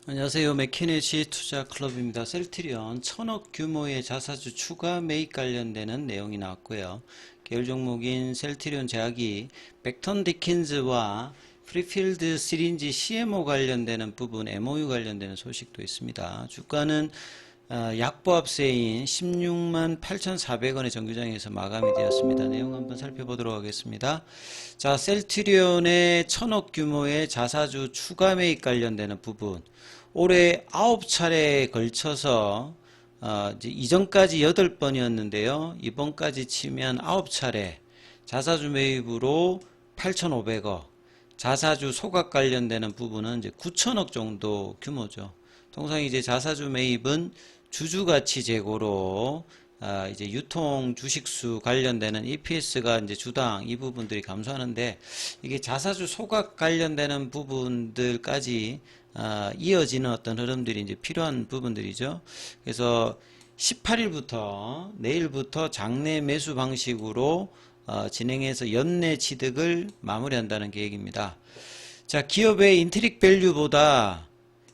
안녕하세요. 맥키네시 투자클럽입니다. 셀트리온 1000억 규모의 자사주 추가 매입 관련되는 내용이 나왔고요. 계열 종목인 셀트리온 제약이 벡턴 디킨즈와 프리필드 시린지 CMO 관련되는 부분, MOU 관련되는 소식도 있습니다. 주가는 약보합세인 16만 8,400원의 정규장에서 마감이 되었습니다. 내용 한번 살펴보도록 하겠습니다. 자, 셀트리온의 1000억 규모의 자사주 추가 매입 관련되는 부분, 올해 9차례에 걸쳐서 이제 이전까지 8번이었는데요. 이번까지 치면 9차례 자사주 매입으로 8,500억, 자사주 소각 관련되는 부분은 이제 9천억 정도 규모죠. 통상 이제 자사주 매입은 주주가치 제고로 이제 유통 주식수 관련되는 EPS가 이제 주당 이 부분들이 감소하는데, 이게 자사주 소각 관련되는 부분들까지 이어지는 어떤 흐름들이 이제 필요한 부분들이죠. 그래서 18일부터 내일부터 장내 매수 방식으로 진행해서 연내 취득을 마무리한다는 계획입니다. 자, 기업의 인트릭 밸류보다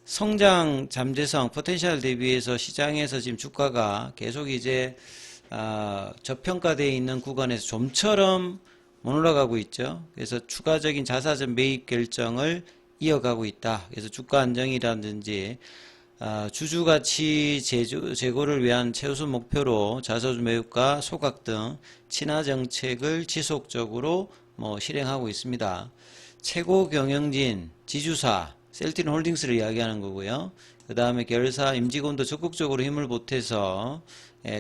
성장 잠재성, 포텐셜 대비해서 시장에서 지금 주가가 계속 이제 저평가되어 있는 구간에서 좀처럼 못 올라가고 있죠. 그래서 추가적인 자사주 매입 결정을 이어가고 있다. 그래서 주가 안정이라든지 주주가치 제고를 위한 최우선 목표로 자사주 매입과 소각 등 친화 정책을 지속적으로 실행하고 있습니다. 최고 경영진, 지주사, 셀트리온 홀딩스를 이야기하는 거고요. 그 다음에 계열사 임직원도 적극적으로 힘을 보태서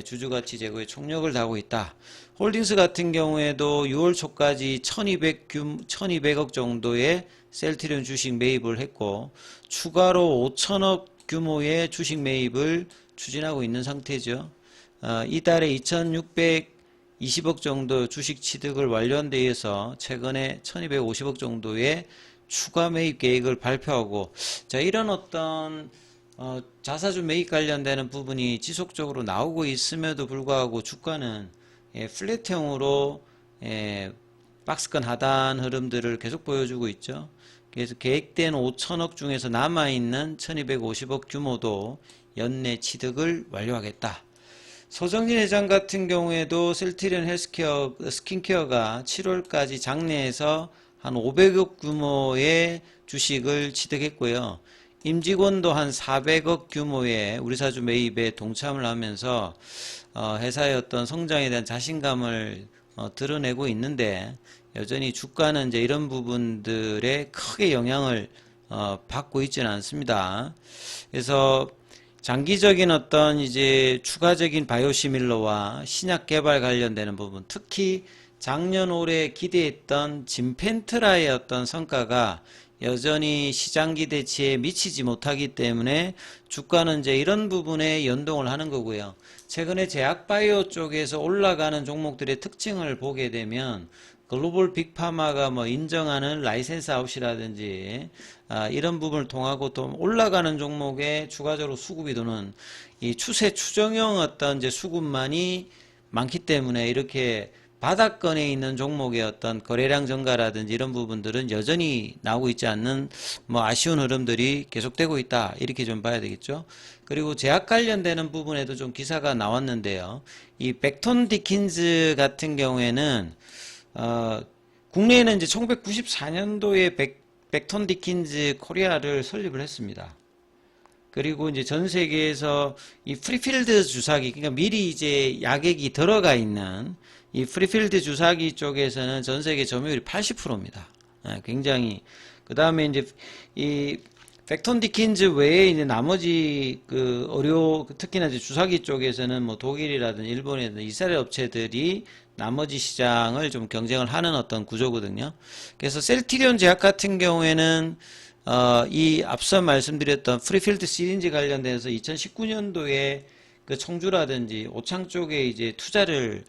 주주가치 제고에 총력을 다하고 있다. 홀딩스 같은 경우에도 6월 초까지 1200억 정도의 셀트리온 주식 매입을 했고, 추가로 5천억 규모의 주식 매입을 추진하고 있는 상태죠. 이달에 2620억 정도 주식 취득을 완료한 데 이어서 최근에 1250억 정도의 추가 매입 계획을 발표하고, 자, 이런 어떤 자사주 매입 관련되는 부분이 지속적으로 나오고 있음에도 불구하고 주가는 플랫형으로 박스권 하단 흐름들을 계속 보여주고 있죠. 그래서 계획된 5천억 중에서 남아있는 1250억 규모도 연내 취득을 완료하겠다. 소정진 회장 같은 경우에도 셀트리온 헬스케어, 스킨케어가 7월까지 장내에서 한 500억 규모의 주식을 취득했고요. 임직원도 한 400억 규모의 우리사주 매입에 동참을 하면서 회사의 어떤 성장에 대한 자신감을 드러내고 있는데, 여전히 주가는 이제 이런 부분들에 크게 영향을 받고 있지는 않습니다. 그래서 장기적인 어떤 이제 추가적인 바이오시밀러와 신약 개발 관련되는 부분, 특히 작년 올해 기대했던 진펜트라의 어떤 성과가 여전히 시장 기대치에 미치지 못하기 때문에 주가는 이제 이런 부분에 연동을 하는 거고요. 최근에 제약바이오 쪽에서 올라가는 종목들의 특징을 보게 되면 글로벌 빅파마가 인정하는 라이센스 아웃이라든지 이런 부분을 통하고 또 올라가는 종목에 추가적으로 수급이 도는 이 추세 추정형 어떤 이제 수급만이 많기 때문에, 이렇게 바닥권에 있는 종목의 어떤 거래량 증가라든지 이런 부분들은 여전히 나오고 있지 않는 아쉬운 흐름들이 계속되고 있다, 이렇게 좀 봐야 되겠죠. 그리고 제약 관련되는 부분에도 좀 기사가 나왔는데요. 이 벡턴 디킨즈 같은 경우에는 국내에는 이제 1994년도에 벡턴 디킨즈 코리아를 설립을 했습니다. 그리고 이제 전 세계에서 이 프리필드 주사기, 그러니까 미리 이제 약액이 들어가 있는 이 프리필드 주사기 쪽에서는 전 세계 점유율이 80%입니다. 굉장히. 그 다음에 이제 이 벡턴 디킨즈 외에 이제 나머지 그 의료, 특히나 이제 주사기 쪽에서는 독일이라든지 일본이라든지 이스라엘 업체들이 나머지 시장을 좀 경쟁을 하는 어떤 구조거든요. 그래서 셀트리온 제약 같은 경우에는 이 앞서 말씀드렸던 프리필드 시린지 관련돼서 2019년도에 그 청주라든지 오창 쪽에 이제 투자를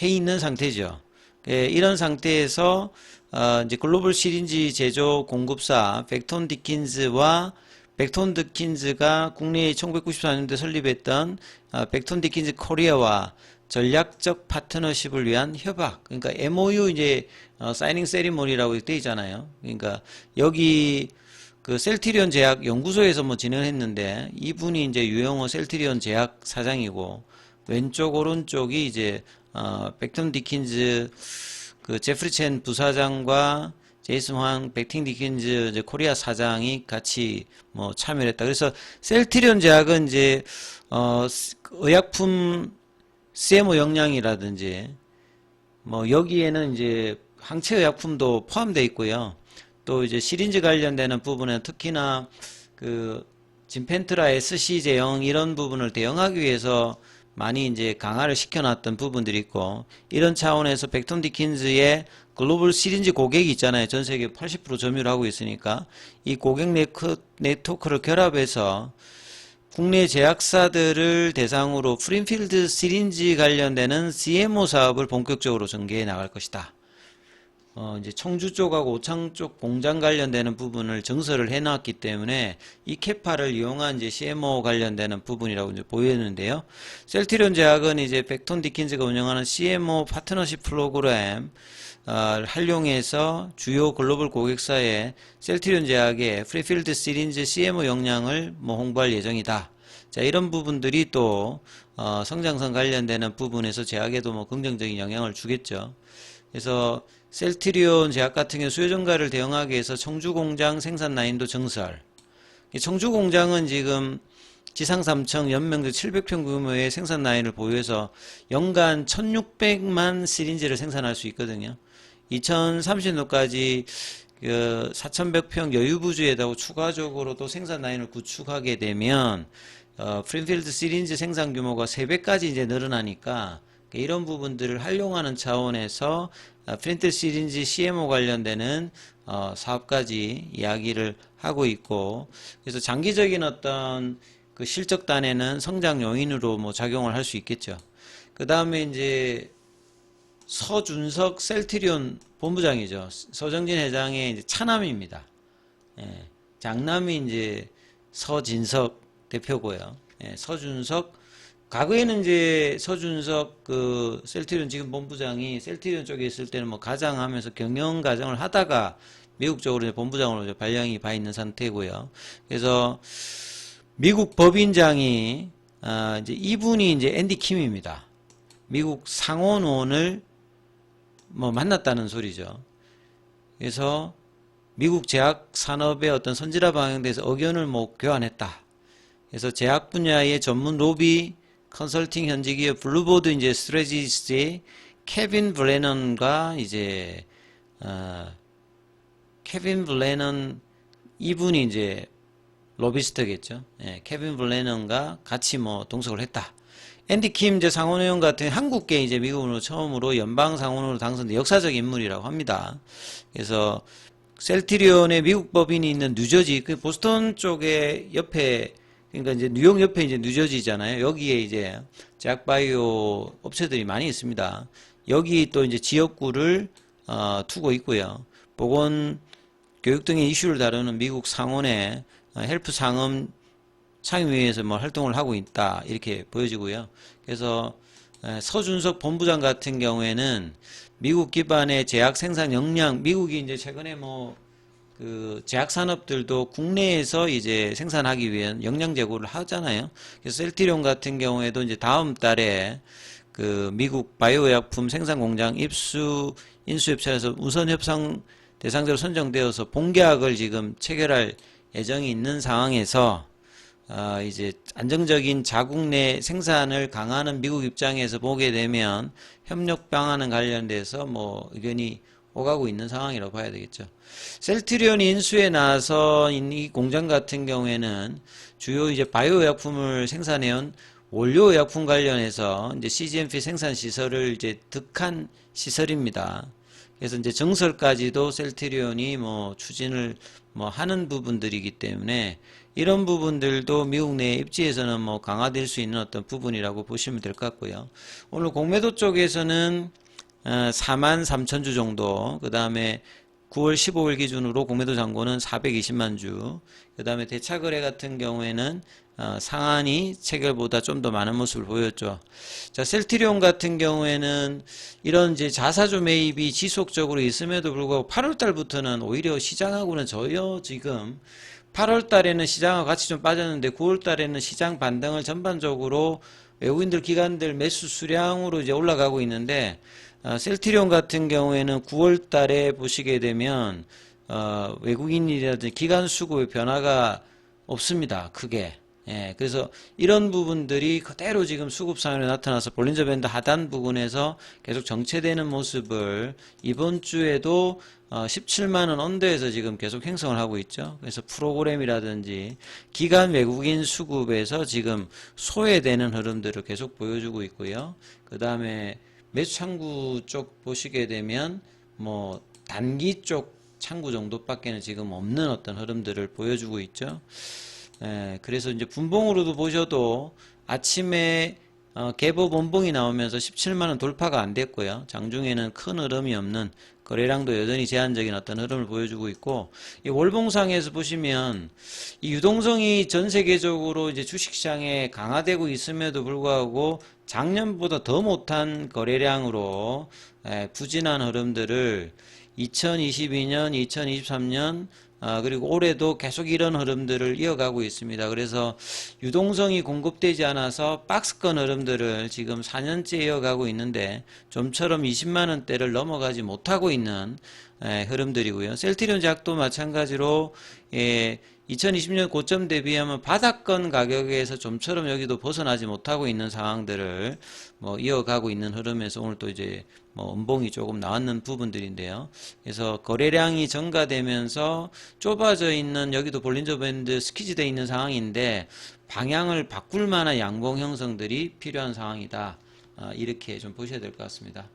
해 있는 상태죠. 이런 상태에서 이제 글로벌 시린지 제조 공급사 벡턴 디킨즈와 벡턴 디킨즈가 국내에 1994년도에 설립했던 벡턴 디킨즈 코리아와 전략적 파트너십을 위한 협약, 그러니까 MOU 이제 사이닝 세리머니라고 되어 있잖아요. 그러니까 여기 그 셀트리온 제약 연구소에서 뭐 진행했는데, 이분이 이제 유영호 셀트리온 제약 사장이고, 왼쪽 오른쪽이 이제 벡텀 디킨즈 그 제프리 첸 부사장과 제이슨 황 벡팅 디킨즈 이제 코리아 사장이 같이 뭐 참여를 했다. 그래서 셀트리온 제약은 이제 의약품 CMO 역량이라든지 뭐 여기에는 이제 항체 의약품도 포함되어 있고요. 또 이제 시린즈 관련되는 부분은 특히나 그 진펜트라 SC 제형 이런 부분을 대응하기 위해서 많이 이제 강화를 시켜놨던 부분들이 있고, 이런 차원에서 벡톤 디킨즈의 글로벌 시린즈 고객이 있잖아요. 전 세계 80% 점유를 하고 있으니까 이 고객 네트워크를 결합해서 국내 제약사들을 대상으로 프린필드 시린지 관련되는 CMO 사업을 본격적으로 전개해 나갈 것이다. 이제 청주 쪽하고 오창 쪽 공장 관련되는 부분을 증설을 해놨기 때문에 이 캐파를 이용한 이제 CMO 관련되는 부분이라고 이제 보이는데요. 셀트리온 제약은 이제 벡톤 디킨즈가 운영하는 CMO 파트너십 프로그램 활용해서 주요 글로벌 고객사에 셀트리온 제약의 프리필드 시린즈 CMO 역량을 뭐 홍보할 예정이다. 자, 이런 부분들이 또 성장성 관련되는 부분에서 제약에도 뭐 긍정적인 영향을 주겠죠. 그래서 셀트리온 제약 같은 경우 수요 증가를 대응하기 위해서 청주 공장 생산 라인도 증설. 청주 공장은 지금 지상 3층 연면적 700평 규모의 생산 라인을 보유해서 연간 1600만 시린지를 생산할 수 있거든요. 2030년까지 그 4100평 여유부주에다가 추가적으로 또 생산 라인을 구축하게 되면 프린필드 시린지 생산 규모가 3배까지 이제 늘어나니까 이런 부분들을 활용하는 차원에서 프린트 시린지 CMO 관련되는 사업까지 이야기를 하고 있고, 그래서 장기적인 어떤 그 실적단에는 성장 요인으로 뭐 작용을 할 수 있겠죠. 그 다음에 이제 서준석 셀트리온 본부장이죠. 서정진 회장의 이제 차남입니다. 예, 장남이 이제 서진석 대표고요. 예, 서준석, 과거에는 이제 서준석 그 셀트리온 지금 본부장이 셀트리온 쪽에 있을 때는 뭐 가장하면서 경영 과정을 하다가 미국 쪽으로 이제 본부장으로 이제 발령이 봐 있는 상태고요. 그래서 미국 법인장이 이제 이분이 이제 앤디 킴입니다. 미국 상원의원을 뭐 만났다는 소리죠. 그래서 미국 제약 산업의 어떤 선진화 방향에 대해서 의견을 뭐 교환했다. 그래서 제약 분야의 전문 로비 컨설팅 현지 기업 블루보드 이제 스트레지스트의 케빈 블레넌과 이제 케빈 블레넌 이분이 이제 로비스트겠죠. 예, 케빈 블레넌과 같이 뭐 동석을 했다. 앤디 킴 이제 상원의원 같은 한국계 이제 미국으로 처음으로 연방 상원으로 당선된 역사적 인물이라고 합니다. 그래서 셀트리온의 미국 법인이 있는 뉴저지 그 보스턴 쪽에 옆에, 그러니까 이제 뉴욕 옆에 이제 뉴저지잖아요. 여기에 이제 제약바이오 업체들이 많이 있습니다. 여기 또 이제 지역구를 두고 있고요. 보건 교육 등의 이슈를 다루는 미국 상원의 헬프 상임 상임위에서 뭐 활동을 하고 있다 이렇게 보여지고요. 그래서 서준석 본부장 같은 경우에는 미국 기반의 제약 생산 역량, 미국이 이제 최근에 뭐 그 제약 산업들도 국내에서 이제 생산하기 위한 역량 제고를 하잖아요. 그래서 셀트리온 같은 경우에도 이제 다음 달에 그 미국 바이오 약품 생산 공장 인수협찬에서 우선 협상 대상자로 선정되어서 본계약을 지금 체결할 예정이 있는 상황에서 이제 안정적인 자국 내 생산을 강화하는 미국 입장에서 보게 되면 협력 방안은 관련돼서 뭐 의견이 오가고 있는 상황이라고 봐야 되겠죠. 셀트리온이 인수에 나서 이 공장 같은 경우에는 주요 이제 바이오 의약품을 생산해온 원료 의약품 관련해서 이제 CGMP 생산 시설을 이제 득한 시설입니다. 그래서 이제 정설까지도 셀트리온이 뭐 추진을 뭐 하는 부분들이기 때문에 이런 부분들도 미국 내 입지에서는 뭐 강화될 수 있는 어떤 부분이라고 보시면 될 것 같고요. 오늘 공매도 쪽에서는 43,000주 정도, 그 다음에 9월 15일 기준으로 공매도 잔고는 420만 주. 그 다음에 대차거래 같은 경우에는 상한이 체결보다 좀 더 많은 모습을 보였죠. 자, 셀트리온 같은 경우에는 이런 이제 자사주 매입이 지속적으로 있음에도 불구하고 8월 달부터는 오히려 시장하고는 저요 지금 8월 달에는 시장과 같이 좀 빠졌는데 9월 달에는 시장 반등을 전반적으로 외국인들 기관들 매수 수량으로 이제 올라가고 있는데 셀트리온 같은 경우에는 9월 달에 보시게 되면 외국인이라든지 기관 수급의 변화가 없습니다. 크게. 예, 그래서 이런 부분들이 그대로 지금 수급 상황에 나타나서 볼린저 밴드 하단 부분에서 계속 정체되는 모습을 이번 주에도 17만원 언더에서 지금 계속 형성을 하고 있죠. 그래서 프로그램이라든지 기관 외국인 수급에서 지금 소외되는 흐름들을 계속 보여주고 있고요. 그 다음에 매수 창구 쪽 보시게 되면 뭐 단기 쪽 창구 정도밖에는 지금 없는 어떤 흐름들을 보여주고 있죠. 그래서 이제 분봉으로도 보셔도 아침에 개보 본봉이 나오면서 17만원 돌파가 안 됐고요. 장중에는 큰 흐름이 없는 거래량도 여전히 제한적인 어떤 흐름을 보여주고 있고, 이 월봉상에서 보시면 이 유동성이 전 세계적으로 이제 주식시장에 강화되고 있음에도 불구하고 작년보다 더 못한 거래량으로 부진한 흐름들을 2022년, 2023년 그리고 올해도 계속 이런 흐름들을 이어가고 있습니다. 그래서 유동성이 공급되지 않아서 박스권 흐름들을 지금 4년째 이어가고 있는데 좀처럼 20만원대를 넘어가지 못하고 있는 흐름들이고요. 셀트리온 작도 마찬가지로 2020년 고점 대비하면 바닥권 가격에서 좀처럼 여기도 벗어나지 못하고 있는 상황들을 이어가고 있는 흐름에서 오늘 또 이제 음봉이 조금 나왔는 부분들인데요. 그래서 거래량이 증가되면서 좁아져 있는 여기도 볼린저 밴드 스키즈되어 있는 상황인데 방향을 바꿀 만한 양봉 형성들이 필요한 상황이다. 이렇게 좀 보셔야 될 것 같습니다.